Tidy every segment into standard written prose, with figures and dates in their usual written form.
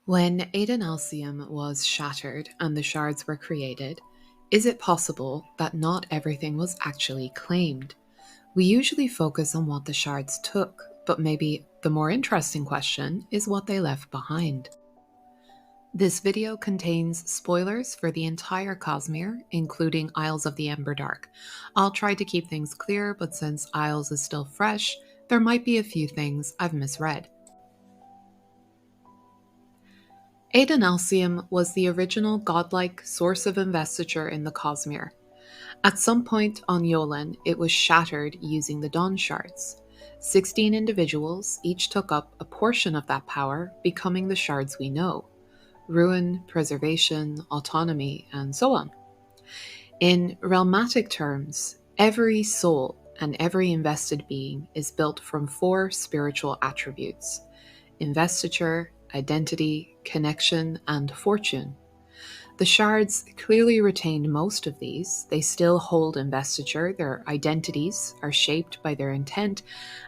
When Adonalsium was shattered and the shards were created, is it possible that not everything was actually claimed? We usually focus on what the shards took, but maybe the more interesting question is what they left behind. This video contains spoilers for the entire Cosmere, including Isles of the Emberdark. I'll try to keep things clear, but since Isles is still fresh, there might be a few things I've misread. Adonalsium was the original godlike source of investiture in the Cosmere. At some point on Yolen, it was shattered using the Dawn Shards. 16 individuals each took up a portion of that power, becoming the shards we know: ruin, preservation, autonomy, and so on. In realmatic terms, every soul and every invested being is built from 4 spiritual attributes: investiture, identity, connection, and fortune. The shards clearly retained most of these. They still hold investiture, their identities are shaped by their intent,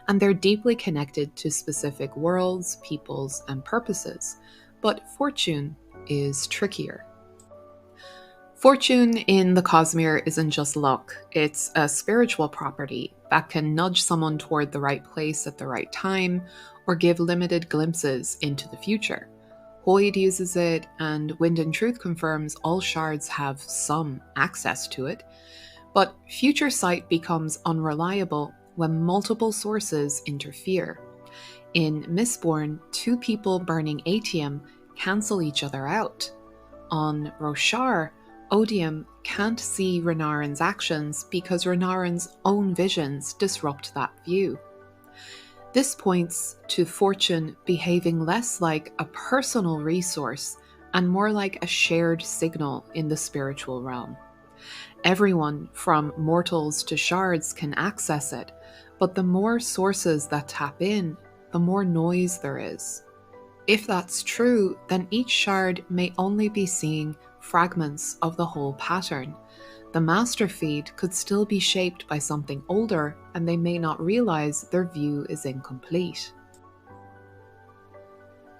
and they're deeply connected to specific worlds, peoples, and purposes. But fortune is trickier. Fortune in the Cosmere isn't just luck, it's a spiritual property that can nudge someone toward the right place at the right time, or give limited glimpses into the future. Hoyd uses it, and Wind and Truth confirms all shards have some access to it. But future sight becomes unreliable when multiple sources interfere. In Mistborn, 2 people burning Atium cancel each other out. On Roshar, Odium can't see Renarin's actions because Renarin's own visions disrupt that view. This points to fortune behaving less like a personal resource and more like a shared signal in the spiritual realm. Everyone, from mortals to shards, can access it, but the more sources that tap in, the more noise there is. If that's true, then each shard may only be seeing fragments of the whole pattern. The master feed could still be shaped by something older, and they may not realize their view is incomplete.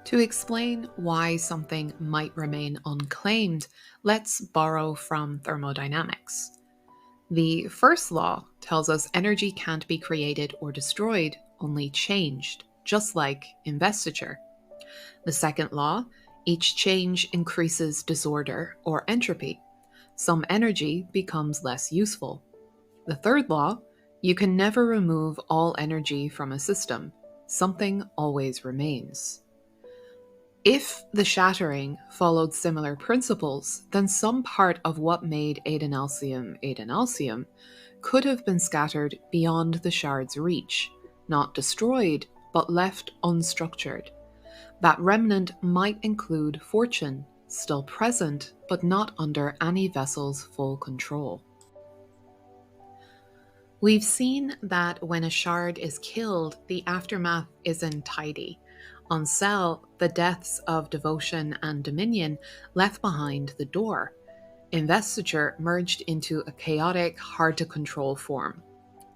To explain why something might remain unclaimed, let's borrow from thermodynamics. The first law tells us energy can't be created or destroyed, only changed, just like investiture. The second law: each change increases disorder or entropy. Some energy becomes less useful. The third law: you can never remove all energy from a system. Something always remains. If the shattering followed similar principles, then some part of what made Adonalsium could have been scattered beyond the shard's reach, not destroyed, but left unstructured. That remnant might include fortune, still present, but not under any vessel's full control. We've seen that when a shard is killed, the aftermath isn't tidy. On Cell, the deaths of Devotion and Dominion left behind the door. Investiture merged into a chaotic, hard-to-control form.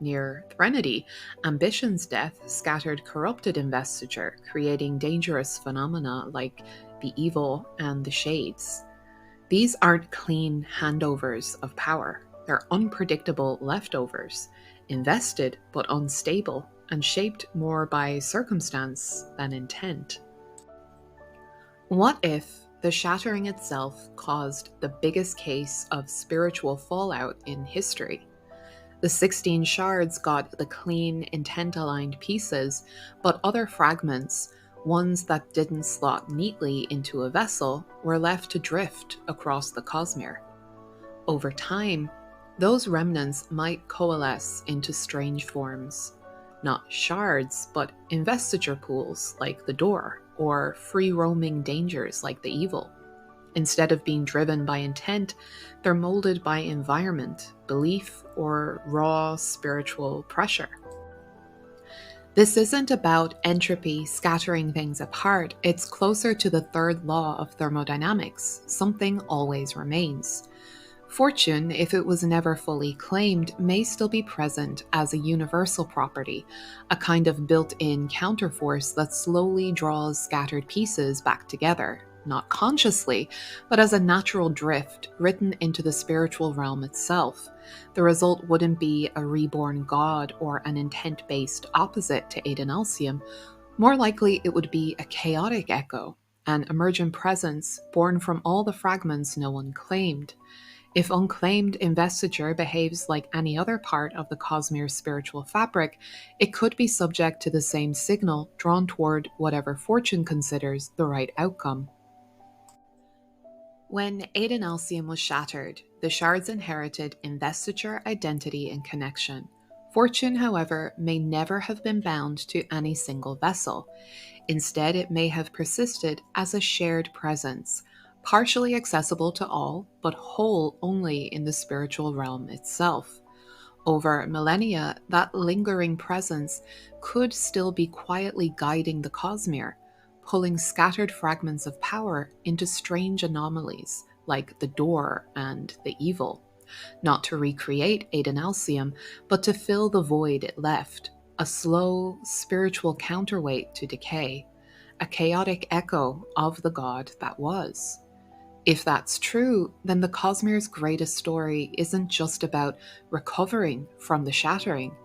Near Threnody, Ambition's death scattered corrupted investiture, creating dangerous phenomena like the evil and the shades. These aren't clean handovers of power. They're unpredictable leftovers, invested but unstable, and shaped more by circumstance than intent. What if the shattering itself caused the biggest case of spiritual fallout in history? The 16 shards got the clean, intent-aligned pieces, but other fragments, ones that didn't slot neatly into a vessel, were left to drift across the Cosmere. Over time, those remnants might coalesce into strange forms. Not shards, but investiture pools like the door, or free-roaming dangers like the evil. Instead of being driven by intent, they're molded by environment, belief, or raw spiritual pressure. This isn't about entropy scattering things apart, it's closer to the third law of thermodynamics: something always remains. Fortune, if it was never fully claimed, may still be present as a universal property, a kind of built-in counterforce that slowly draws scattered pieces back together, not consciously, but as a natural drift written into the spiritual realm itself. The result wouldn't be a reborn god or an intent-based opposite to Adonalsium. More likely, it would be a chaotic echo, an emergent presence born from all the fragments no one claimed. If Unclaimed Investiture behaves like any other part of the Cosmere spiritual fabric, it could be subject to the same signal drawn toward whatever fortune considers the right outcome. When Adonalsium was shattered, the shards inherited investiture, identity, and connection. Fortune, however, may never have been bound to any single vessel. Instead, it may have persisted as a shared presence, partially accessible to all, but whole only in the spiritual realm itself. Over millennia, that lingering presence could still be quietly guiding the Cosmere, pulling scattered fragments of power into strange anomalies like the door and the evil, not to recreate Adonalsium, but to fill the void it left, a slow, spiritual counterweight to decay, a chaotic echo of the god that was. If that's true, then the Cosmere's greatest story isn't just about recovering from the shattering,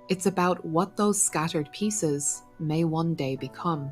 it's about what those scattered pieces may one day become.